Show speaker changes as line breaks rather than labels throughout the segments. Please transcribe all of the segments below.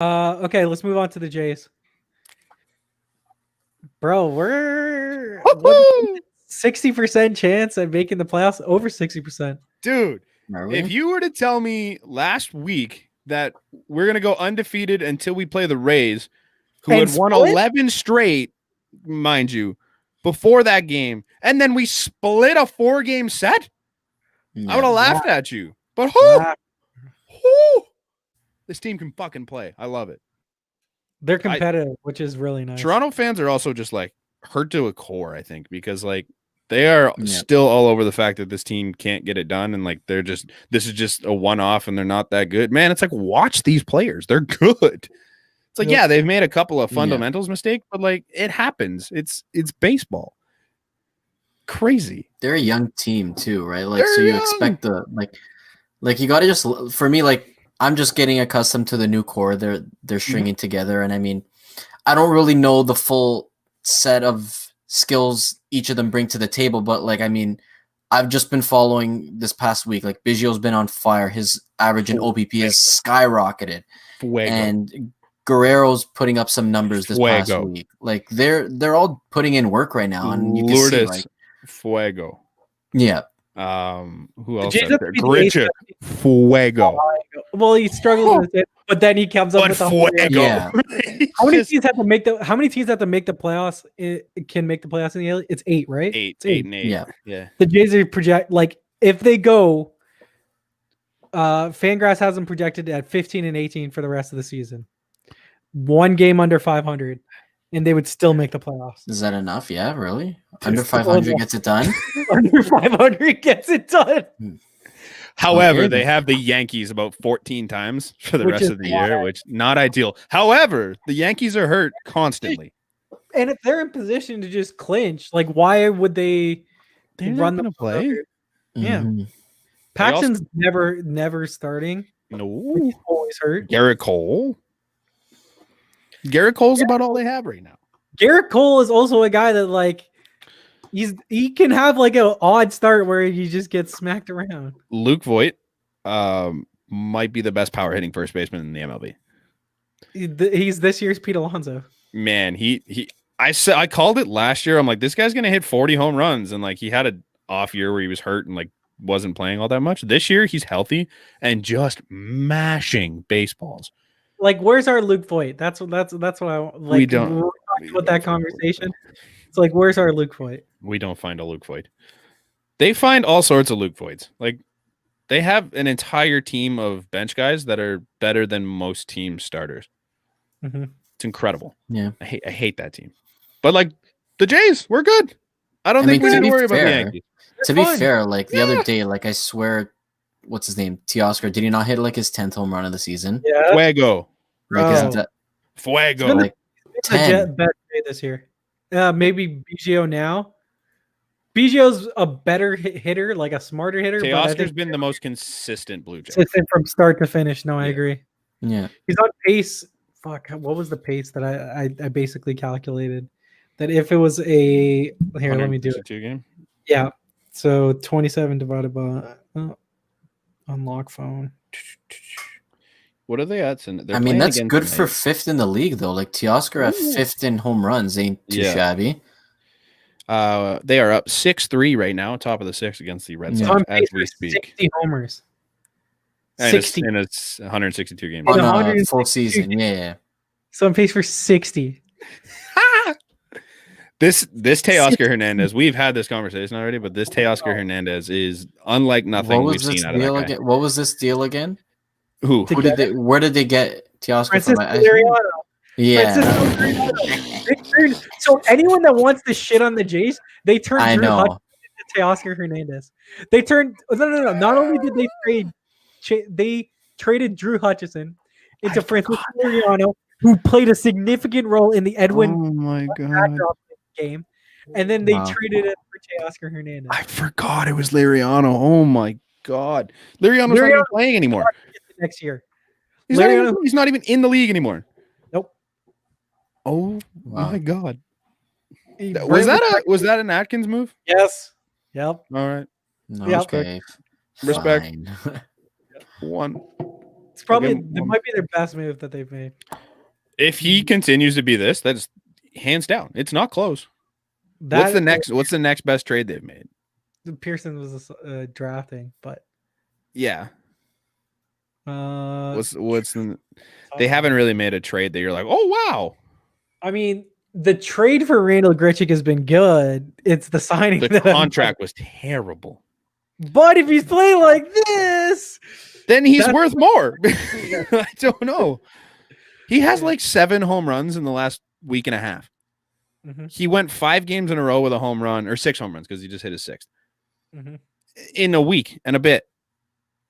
Okay, let's move on to the Jays. Bro, we're 60% chance at making the playoffs, over 60%.
Dude, if you were to tell me last week that we're going to go undefeated until we play the Rays, who had won 11 straight, mind you, before that game, and then we split a 4-game set, I would have laughed at you. But this team can fucking play. I love it.
They're competitive, which is really nice.
Toronto fans are also just like hurt to a core, I think, because like they are still all over the fact that this team can't get it done, and like this is just a one-off and they're not that good. Man, it's like, watch these players. They're good. It's like, they've made a couple of fundamentals mistake, but like it happens. It's baseball. Crazy.
They're a young team too, right? Like, so you expect the like you got to just, for me, like I'm just getting accustomed to the new core they're stringing together, and I mean, I don't really know the full set of skills each of them bring to the table, but like, I mean, I've just been following this past week. Like Biggio's been on fire. His average in OBP has skyrocketed, and Guerrero's putting up some numbers this past week. Like they're all putting in work right now, and you can see like
Fuego.
Yeah.
Who else? Gritcha. Fuego.
Well, he struggled with it, but then he comes up with
Fuego.
Yeah. How many teams have to make the playoffs? Can make the playoffs in the AL? It's 8, right?
8 and 8. Yeah.
The Jays are like if they go, Fangraphs has them projected at 15 and 18 for the rest of the season. 1 game under 500, and they would still make the playoffs.
Is that enough? Yeah, really? Under 500 gets it done?
Under 500 gets it done.
However, they have the Yankees about 14 times for the rest of the year, which not ideal. However, the Yankees are hurt constantly.
And if they're in position to just clinch, like why would they run the
play?
Yeah. Paxton's never starting.
No.
He's always hurt.
Garrett Cole's about all they have right now.
Garrett Cole is also a guy that like he can have like an odd start where he just gets smacked around.
Luke Voit might be the best power hitting first baseman in the MLB.
He's this year's Pete Alonso.
Man, I called it last year. I'm like, this guy's gonna hit 40 home runs, and like he had an off year where he was hurt and like wasn't playing all that much. This year he's healthy and just mashing baseballs.
Like, where's our Luke Voit? That's what I like.
We don't
with that conversation. It's like, where's our Luke Voit?
We don't find a Luke Voit. They find all sorts of Luke Voits. Like, they have an entire team of bench guys that are better than most team starters.
Mm-hmm.
It's incredible.
Yeah,
I hate that team. But like the Jays, we're good. I think we need to worry about the Yankees.
To be fair, like the other day, like I swear, what's his name? Teoscar, did he not hit like his 10th home run of the season?
Yeah.
Fuego.
Like, isn't that
Fuego?
Like
it's a better day this year. Maybe Biggio now. Biggio's a better hitter, like a smarter hitter.
Teoscar's been the most consistent Blue Jay.
Consistent from start to finish. No, I agree.
Yeah.
He's on pace. Fuck, what was the pace that I basically calculated? That if it was a let me do it.
Game?
Yeah. So 27 divided by unlock phone.
What are they at?
I mean, that's good for 5th in the league, though. Like Teoscar at 5th in home runs ain't too shabby.
They are up 6-3 right now, top of the 6th against the Red Sox as we speak.
60 homers.
And 60. And it's 162 games.
On a full season, yeah.
So I'm pace for 60.
This Teoscar Hernandez, we've had this conversation already, but this Teoscar Hernandez is unlike nothing we've seen out of that guy.
What was this deal again?
Where
did they get Teoscar from? Yeah.
So anyone that wants to shit on the Jays, they turned Drew Hutchison into Teoscar Hernandez. They turned no. Not only did they traded Drew Hutchison into Francisco Liriano, who played a significant role in the Edwin game, and then they traded it for Teoscar Hernandez.
I forgot it was Liriano. Oh my god, Liriano's not even playing anymore.
Next year,
he's not even in the league anymore.
Nope.
Oh my god, was that an Atkins move?
Yes. Yep.
All right.
Okay.
Respect. 1.
It's probably it might be their best move that they've made.
If he continues to be this, that's hands down. It's not close. What's the next best trade they've made?
Pearson was drafting, but
yeah. They haven't really made a trade that you're like, oh wow.
I mean, the trade for Randall Grichuk has been good. It's the signing.
The contract was terrible.
But if he's playing like this,
then he's worth more. I don't know. He has like 7 home runs in the last week and a half. Mm-hmm. He went 5 games in a row with a home run, or 6 home runs because he just hit his 6th in a week and a bit.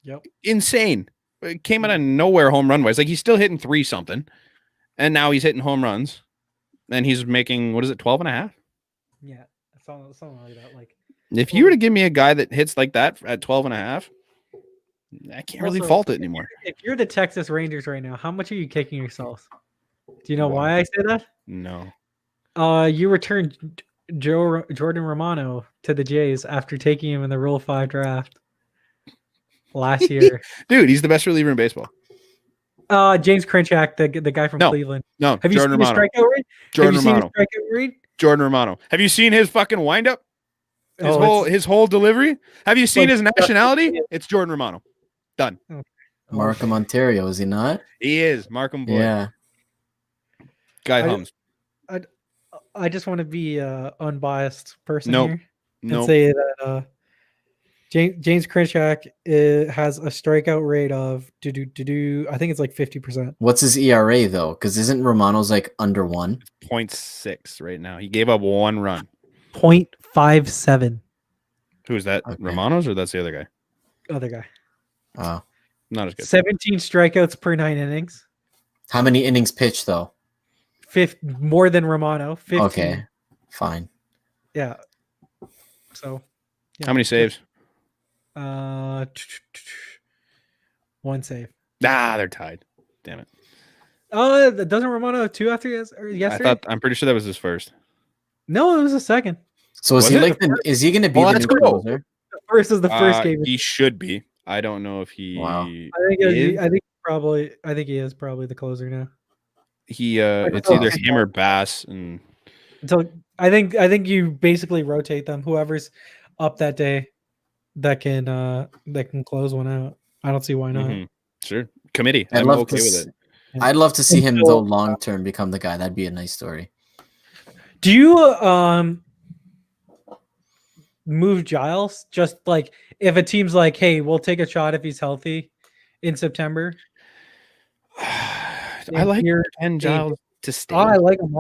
Yep,
insane. It came out of nowhere home run wise. Like he's still hitting 3 something, and now he's hitting home runs, and he's making 12 and a half.
Yeah, something like that. Like
if you were to give me a guy that hits like that at 12 and a half, I can't really fault it anymore.
If you're the Texas Rangers right now, how much are you kicking yourself? Do you know why I say that?
No.
You returned Jordan Romano to the Jays after taking him in the Rule 5 draft last year.
Dude, he's the best reliever in baseball.
James Krinchak, the guy from Cleveland.
No,
have you
Jordan
seen his strikeout rate?
Jordan Romano. Have you seen his fucking windup? His whole delivery? Have you seen his nationality? It's Jordan Romano. Done.
Markham, Ontario, is he not?
He is. Markham boy.
Yeah.
Guy hums.
I just want to be an unbiased person here and say that James Krinchak has a strikeout rate of I think it's like 50%.
What's his ERA though? Because isn't Romano's like under 1?
0.6 right now. He gave up 1 run.
0.57.
Who is that? Okay. Romano's or that's the other guy?
Other guy.
Oh.
Not as good.
17 strikeouts per 9 innings.
How many innings pitched though?
More than Romano. 15.
Okay, fine.
Yeah. So. Yeah.
How many saves?
1 save.
They're tied. Damn it.
Doesn't Romano have 2 after yesterday?
I'm pretty sure that was his first.
No, it was the second.
So is he going to be the new closer?
The first is the first game.
He should be. I don't know if he.
Wow.
I think he is probably the closer now.
It's either him or Bass, and
until I think you basically rotate them. Whoever's up that day, that can close one out. I don't see why not.
Mm-hmm. Sure, committee. I'm okay with it.
I'd love to see him though long term become the guy. That'd be a nice story.
Do you move Giles? Just like if a team's like, hey, we'll take a shot if he's healthy in September.
I like Ken Giles to stay.
I like him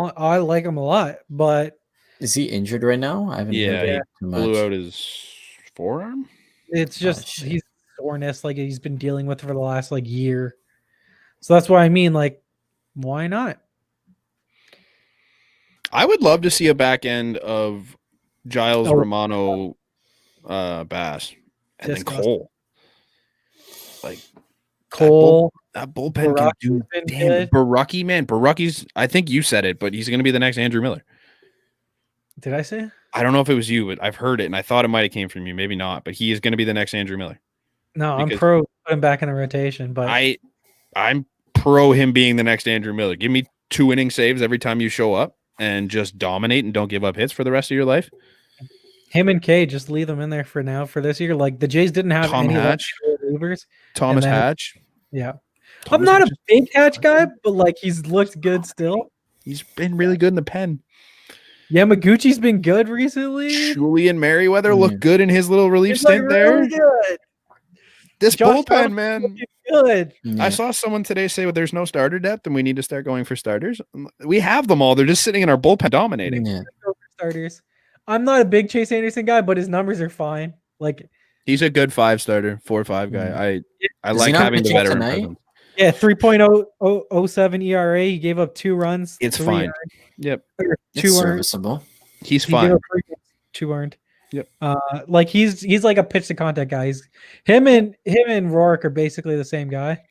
a lot, but
is he injured right now? I haven't heard
he blew out his forearm.
It's just he's soreness like he's been dealing with for the last like year. So that's why I mean, like, why not?
I would love to see a back end of Giles, Romano, Bass, and then Cole. Like
Cole.
That bullpen can do damn. Baraki, man. Baraki's, I think you said it, but he's going to be the next Andrew Miller.
Did I say?
I don't know if it was you, but I've heard it, and I thought it might have came from you. Maybe not, but he is going to be the next Andrew Miller.
No, I'm pro putting back in the rotation, but
I'm pro him being the next Andrew Miller. Give me 2 inning saves every time you show up and just dominate and don't give up hits for the rest of your life.
Him and Kay, just leave them in there for now for this year. Like the Jays didn't have any relievers.
Thomas Hatch.
Yeah. I'm not a big Hatch guy, but like he's looked good still.
He's been really good in the pen.
Yamaguchi's been good recently.
Julian Merriweather looked good in his little relief stint there. Really good. This bullpen, man.
Good.
I saw someone today say, well, there's no starter depth and we need to start going for starters. We have them all. They're just sitting in our bullpen dominating.
Yeah.
Starters. I'm not a big Chase Anderson guy, but his numbers are fine. Like
he's a good 5 starter, 4 or 5 guy. I like having the veteran presence.
Yeah, 3.007 ERA. He gave up 2 runs.
It's fine.
Earned.
Yep.
2
it's
earned.
serviceable.
He's fine.
2 earned.
Yep.
Like he's like a pitch to contact guy. Him and Rourke are basically the same guy.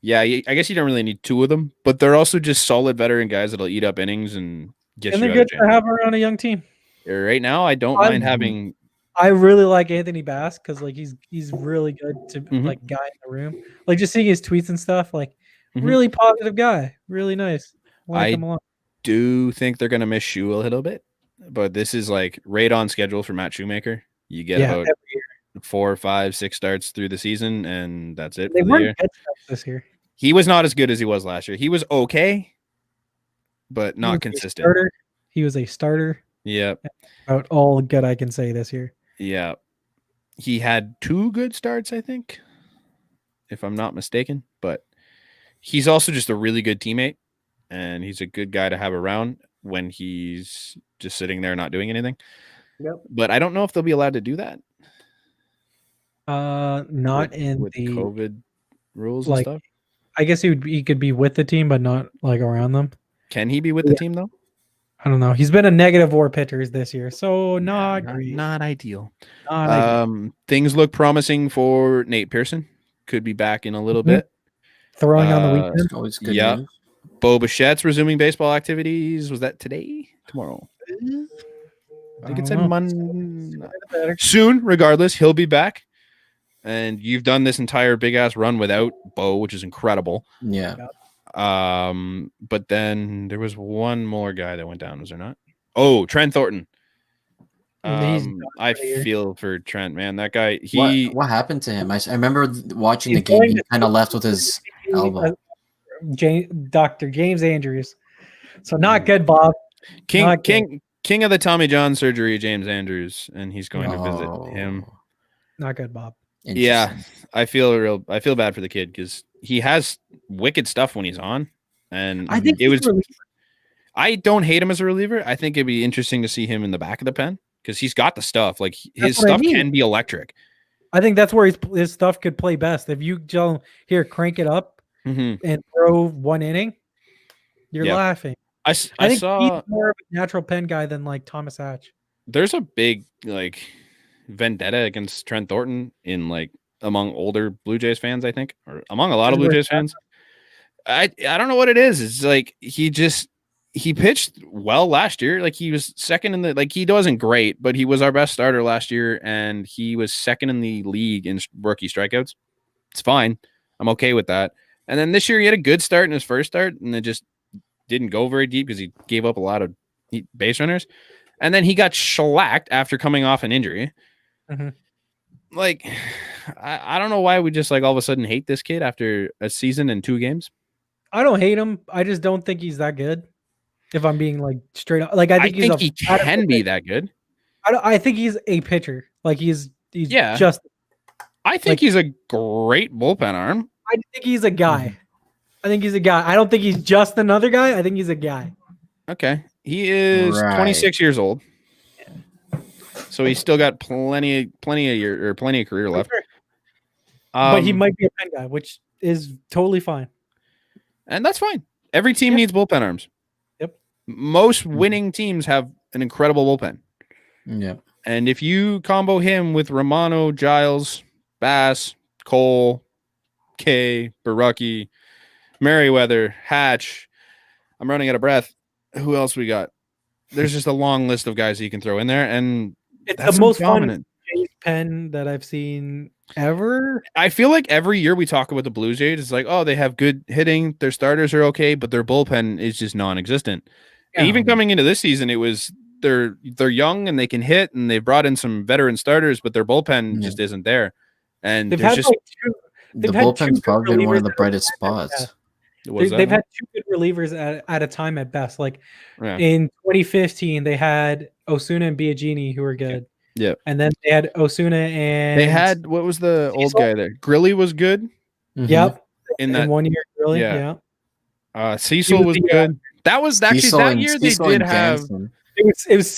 Yeah, I guess you don't really need 2 of them, but they're also just solid veteran guys that'll eat up innings and get.
And they're good to have around a young team.
Right now, I don't mind having
I really like Anthony Bass because like he's really good to
Mhm.
like guy in the room. Like just seeing his tweets and stuff, like
Mhm.
really positive guy, really nice. Like
I
him a lot.
do think they're gonna miss Shu a little bit, but this is like right on schedule for Matt Shoemaker. You get
Yeah,
about
every year.
4, 5, 6 starts through the season, and that's it
They
for the
weren't
year.
good stuff this year.
He was not as good as he was last year. He was okay, but
He
not
was a
consistent.
starter. He was a starter.
Yeah,
About all good I can say this year.
yeah. He had 2 good starts, I think, if I'm not mistaken. But he's also just a really good teammate, and he's a good guy to have around when he's just sitting there not doing anything.
Yep.
But I don't know if they'll be allowed to do that.
Not in
with
the
COVID rules and
like.
stuff.
I guess he could be with the team, but not like around them.
Can he be with the team though?
I don't know. He's been a negative WAR pitcher this year, so not great.
Not ideal.
Not ideal.
Things look promising for Nate Pearson. Could be back in a little
Mhm.
bit.
Throwing on the weekend.
It's always good
Yeah.
news.
Bo Bichette's resuming baseball activities. Was that today? Tomorrow? I think it said Monday. Soon, regardless, he'll be back. And you've done this entire big ass run without Bo, which is incredible.
Yeah.
But then there was one more guy that went down, was there not? Oh, Trent Thornton. I feel for Trent, man. That guy,
what happened to him? I remember watching the game. He kind of left with his elbow.
Dr. James Andrews. So not good, Bob.
King of the Tommy John surgery, James Andrews, and he's going to visit him.
Not good, Bob.
Yeah, I feel bad for the kid because he has wicked stuff when he's on, and
I think
I don't hate him as a reliever. I think it'd be interesting to see him in the back of the pen because he's got the stuff. Like his stuff can be electric.
I think that's where his stuff could play best. If you tell him, here, crank it up and throw one inning, you're laughing.
I think
he's more of a natural pen guy than like Thomas Hatch.
There's a big like vendetta against Trent Thornton in like among older Blue Jays fans, I think, or among a lot of Blue Jays fans. I don't know what it is. It's like he pitched well last year. Like he was second in the he wasn't great, but he was our best starter last year, and he was second in the league in rookie strikeouts. It's fine. I'm okay with that. And then this year he had a good start in his first start, and it just didn't go very deep because he gave up a lot of base runners. And then he got shellacked after coming off an injury.
Mm-hmm.
Like, I don't know why we just like all of a sudden hate this kid after a season and 2 games.
I don't hate him. I just don't think he's that good. If I'm being like straight up, like I think
he can be that good.
I think he's a pitcher. Like he's
yeah.
Just.
I think he's a great bullpen arm.
I think he's a guy. I think he's a guy. I don't think he's just another guy. I think he's a guy.
Okay. He is 26 years old. So he's still got plenty of career left.
But he might be a pen guy, which is totally fine.
And that's fine. Every team needs bullpen arms.
Yep.
Most winning teams have an incredible bullpen.
Yep.
And if you combo him with Romano, Giles, Bass, Cole, Kay, Baraki, Merriweather, Hatch, I'm running out of breath. Who else we got? There's just a long list of guys that you can throw in there, and
it's the most dominant pen that I've seen ever.
I feel like every year we talk about the Blue Jays, it's like, oh, they have good hitting, their starters are okay, but their bullpen is just non-existent. Yeah. Even coming into this season, it was they're young and they can hit, and they've brought in some veteran starters, but their bullpen just isn't there. And
the bullpen's probably been one of the brightest spots.
They've had 2 good relievers at a time at best. Like in 2015, they had Osuna and Biagini who were good.
Yeah.
And then they had Osuna and
they had what was the old guy there? Grilly was good.
Mm-hmm. Yep.
In that
1 year, Grilly. Yeah.
Cecil was good. That was actually that year they did have.
It was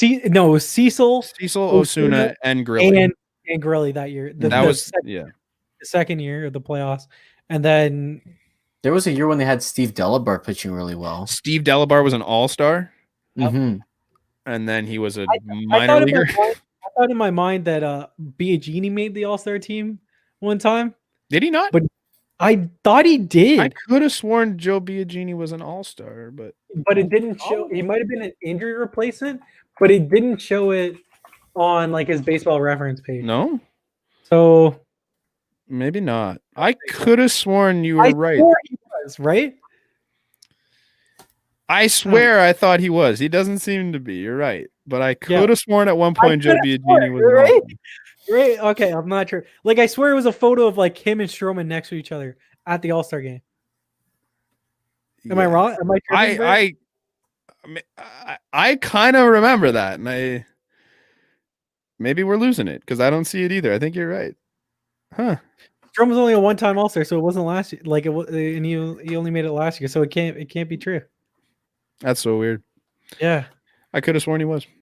Cecil,
Osuna, and Grilly.
And Grilly that year.
The
second year of the playoffs. And then
there was a year when they had Steve Delabar pitching really well.
Steve Delabar was an all-star.
Mm-hmm.
And then he was a minor leaguer.
I thought in my mind that Biagini made the all-star team one time.
Did he not?
But I thought he did.
I could have sworn Joe Biagini was an all-star, but
it didn't show. He might have been an injury replacement, but it didn't show it on like his baseball reference page.
No,
So
maybe not. I could have sworn you were
I
right.
swore he was, right?
I swear I thought he was. He doesn't seem to be. You're right. But I could
Yeah.
have sworn at one point Joe Biagini was
right?
wrong.
Right? Okay, I'm not sure. Like I swear it was a photo of like him and Stroman next to each other at the All-Star game. Am I wrong? Am I tripping?
I kind of remember that, and maybe we're losing it because I don't see it either. I think you're right. Huh.
Strom was only a one-time All-Star, so it wasn't last year. Like it was, and he only made it last year, so it can't be true.
That's so weird.
Yeah.
I could have sworn he was.